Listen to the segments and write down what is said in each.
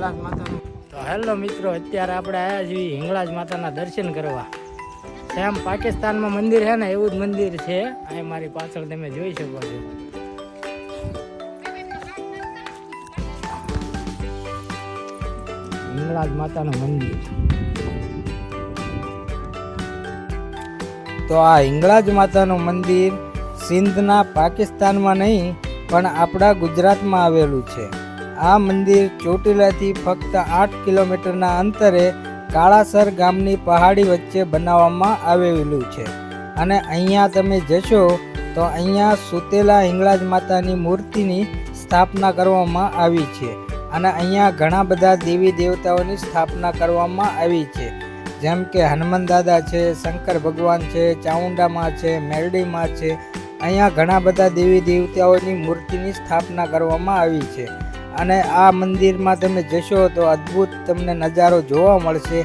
હિંગળાજ માતાનું. તો હેલો મિત્રો, અત્યારે આપણે આવ્યા છીએ હિંગળાજ માતાના દર્શન કરવા. સેમ પાકિસ્તાનમાં મંદિર છે ને એવું જ મંદિર છે. અહીં મારી પાછળ તમે જોઈ શકો છો. હિંગળાજ માતાનું મંદિર. તો આ હિંગળાજ માતાનું મંદિર સિંધના પાકિસ્તાનમાં નહીં પણ આપણા ગુજરાતમાં આવેલું છે. આ મંદિર ચોટીલાથી ફક્ત 8 કિલોમીટરના અંતરે કાળાસર ગામની પહાડી વચ્ચે બનાવવામાં આવેલું છે. અને અહીંયા તમે જશો તો અહીંયા સુતેલા હિંગળાજ માતાની મૂર્તિની સ્થાપના કરવામાં આવી છે. અને અહીંયા ઘણા બધા દેવી દેવતાઓની સ્થાપના કરવામાં આવી છે, જેમ કે હનુમાન દાદા છે, શંકર ભગવાન છે, ચામુંડામાં છે, મેરડીમાં છે. અહીંયા ઘણા બધા દેવી દેવતાઓની મૂર્તિની સ્થાપના કરવામાં આવી છે. અને આ મંદિરમાં તમે જશો તો અદ્ભુત તમને નજારો જોવા મળશે.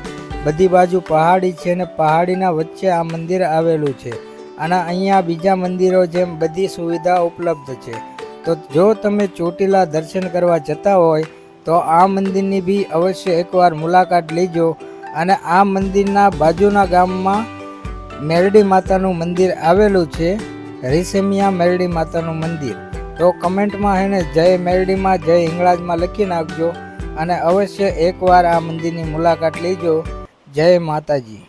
બધી બાજુ પહાડી છે અને પહાડીના વચ્ચે આ મંદિર આવેલું છે. અને અહીંયા બીજા મંદિરો જેમ બધી સુવિધા ઉપલબ્ધ છે. તો જો તમે ચોટીલા દર્શન કરવા જતા હોય તો આ મંદિરની બી અવશ્ય એકવાર મુલાકાત લેજો. અને આ મંદિરના બાજુના ગામમાં મેરડી માતાનું મંદિર આવેલું છે, રીસેમિયા મેરડી માતાનું મંદિર. તો કમેન્ટમાં એને જય મેરડીમાં જય હિંગળાજમાં લખી નાખજો અને અવશ્ય એકવાર આ મંદિરની મુલાકાત લેજો. જય માતાજી.